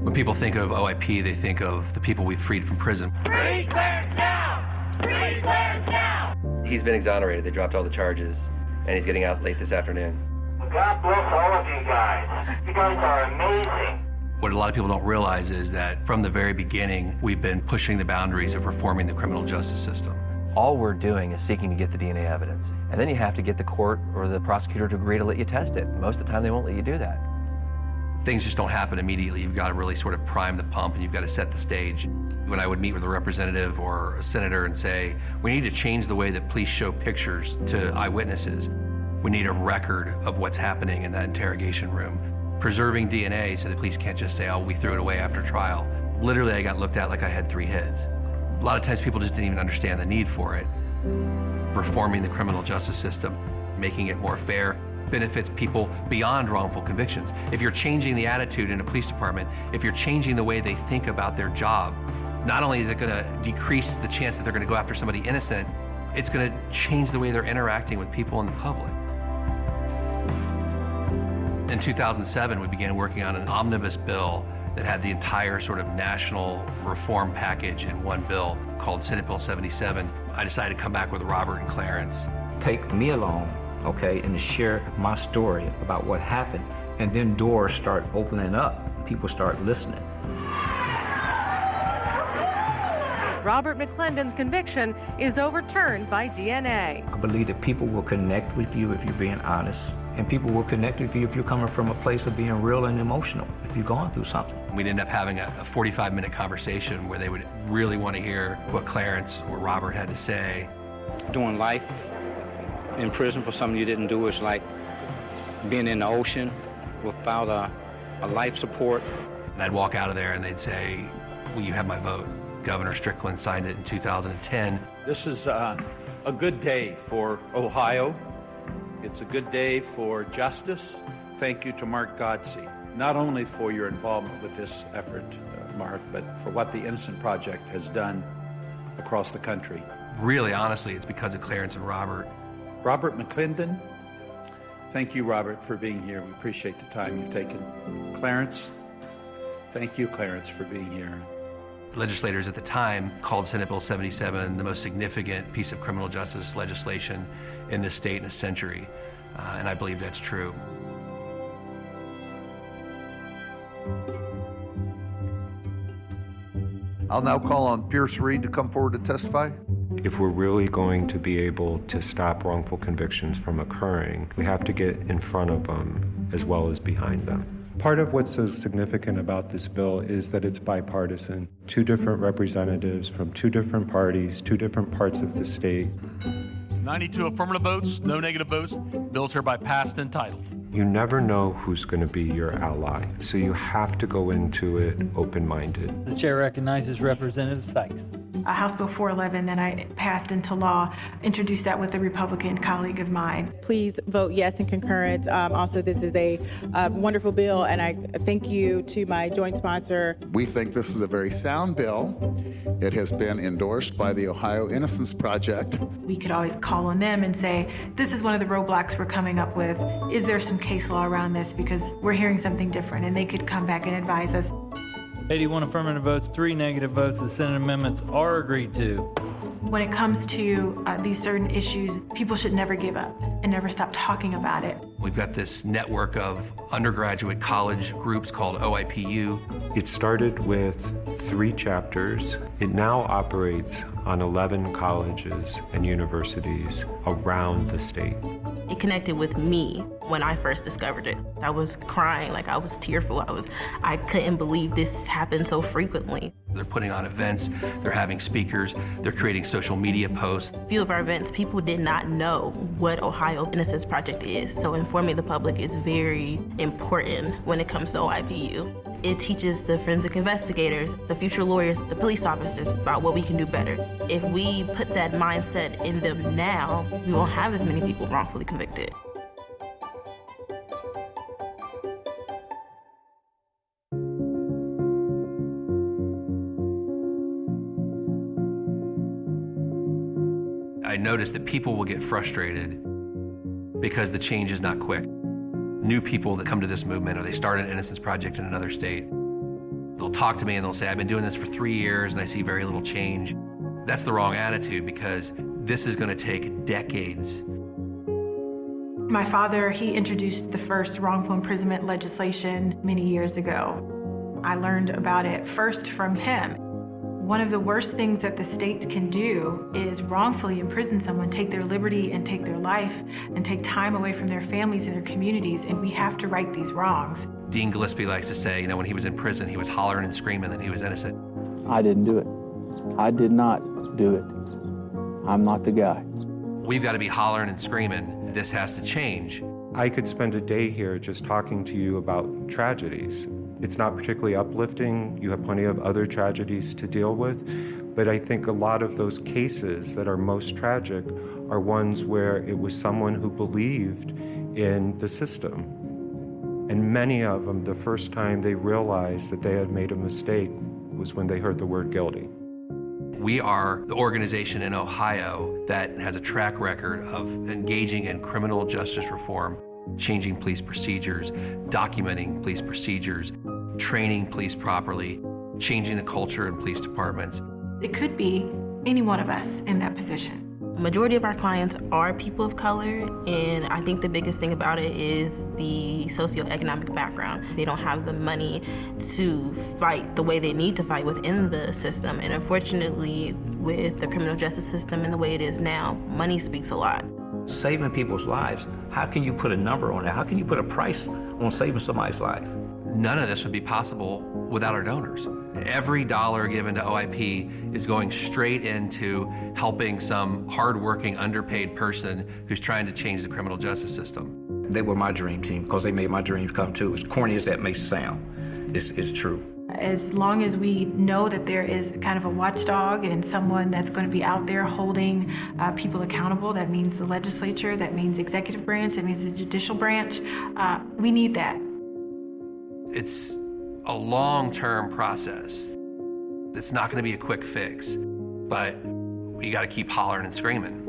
When people think of OIP, they think of the people we've freed from prison. Free Clarence now! Free Clarence now! He's been exonerated. They dropped all the charges, and he's getting out late this afternoon. God bless all of you guys. You guys are amazing. What a lot of people don't realize is that from the very beginning, we've been pushing the boundaries of reforming the criminal justice system. All we're doing is seeking to get the DNA evidence. And then you have to get the court or the prosecutor to agree to let you test it. Most of the time, they won't let you do that. Things just don't happen immediately. You've got to really sort of prime the pump, and you've got to set the stage. When I would meet with a representative or a senator and say, we need to change the way that police show pictures to eyewitnesses. We need a record of what's happening in that interrogation room. Preserving DNA so the police can't just say, oh, we threw it away after trial. Literally, I got looked at like I had 3 heads. A lot of times people just didn't even understand the need for it. Reforming the criminal justice system, making it more fair, benefits people beyond wrongful convictions. If you're changing the attitude in a police department, if you're changing the way they think about their job, not only is it gonna decrease the chance that they're gonna go after somebody innocent, it's gonna change the way they're interacting with people in the public. In 2007, we began working on an omnibus bill that had the entire sort of national reform package in one bill called Senate Bill 77. I decided to come back with Robert and Clarence. Take me along, okay, and share my story about what happened, and then doors start opening up. People start listening. Robert Mcclendon's conviction is overturned by DNA. I believe that people will connect with you if you're being honest, and people will connect with you if you're coming from a place of being real and emotional, if you're going through something. We'd end up having a 45-minute conversation where they would really want to hear what Clarence or Robert had to say. Doing life in prison for something you didn't do is like being in the ocean without a life support. And I'd walk out of there and they'd say, will you have my vote? Governor Strickland signed it in 2010. This is a good day for Ohio. It's a good day for justice. Thank you to Mark Godsey, not only for your involvement with this effort, Mark, but for what the Innocent Project has done across the country. Really, honestly, it's because of Clarence and Robert. Robert Mcclendon, thank you, Robert, for being here. We appreciate the time you've taken. Clarence, thank you, Clarence, for being here. Legislators at the time called Senate Bill 77 the most significant piece of criminal justice legislation in this state in a century, and I believe that's true. I'll now call on Pierce Reed to come forward to testify. If we're really going to be able to stop wrongful convictions from occurring, we have to get in front of them as well as behind them. Part of what's so significant about this bill is that it's bipartisan. 2 different representatives from 2 different parties, 2 different parts of the state. 92 affirmative votes, no negative votes. Bill's hereby passed and titled. You never know who's going to be your ally, so you have to go into it open-minded. The chair recognizes Representative Sykes. House Bill 411 that I passed into law, introduced that with a Republican colleague of mine. Please vote yes in concurrence. Also, this is a wonderful bill, and I thank you to my joint sponsor. We think this is a very sound bill. It has been endorsed by the Ohio Innocence Project. We could always call on them and say, this is one of the roadblocks we're coming up with. Is there some case law around this? Because we're hearing something different, and they could come back and advise us. 81 affirmative votes, 3 negative votes. The Senate amendments are agreed to. When it comes to these certain issues, people should never give up and never stop talking about it. We've got this network of undergraduate college groups called OIPU. It started with 3 chapters. It now operates on 11 colleges and universities around the state. It connected with me when I first discovered it. I was crying, like I was tearful. I couldn't believe this happened so frequently. They're putting on events, they're having speakers, they're creating social media posts. A few of our events, people did not know what Ohio Innocence Project is, so informing the public is very important when it comes to OIPU. It teaches the forensic investigators, the future lawyers, the police officers about what we can do better. If we put that mindset in them now, we won't have as many people wrongfully convicted. I noticed that people will get frustrated because the change is not quick. New people that come to this movement, or they start an Innocence Project in another state, They'll talk to me and they'll say, I've been doing this for 3 years and I see very little change. That's the wrong attitude, because this is going to take decades. My father, he introduced the first wrongful imprisonment legislation many years ago. I learned about it first from him. One of the worst things that the state can do is wrongfully imprison someone, take their liberty and take their life and take time away from their families and their communities, and we have to right these wrongs. Dean Gillespie likes to say, when he was in prison, he was hollering and screaming that he was innocent. I didn't do it. I did not do it. I'm not the guy. We've got to be hollering and screaming. This has to change. I could spend a day here just talking to you about tragedies. It's not particularly uplifting. You have plenty of other tragedies to deal with. But I think a lot of those cases that are most tragic are ones where it was someone who believed in the system. And many of them, the first time they realized that they had made a mistake was when they heard the word guilty. We are the organization in Ohio that has a track record of engaging in criminal justice reform, changing police procedures, documenting police procedures, training police properly, changing the culture in police departments. It could be any one of us in that position. Majority of our clients are people of color, and I think the biggest thing about it is the socioeconomic background. They don't have the money to fight the way they need to fight within the system, and unfortunately, with the criminal justice system and the way it is now, money speaks a lot. Saving people's lives, how can you put a number on that? How can you put a price on saving somebody's life? None of this would be possible without our donors. Every dollar given to OIP is going straight into helping some hardworking, underpaid person who's trying to change the criminal justice system. They were my dream team because they made my dreams come true. As corny as that may sound, it's true. As long as we know that there is kind of a watchdog and someone that's going to be out there holding people accountable, that means the legislature, that means executive branch, that means the judicial branch, we need that. It's a long-term process. It's not going to be a quick fix, but we got to keep hollering and screaming.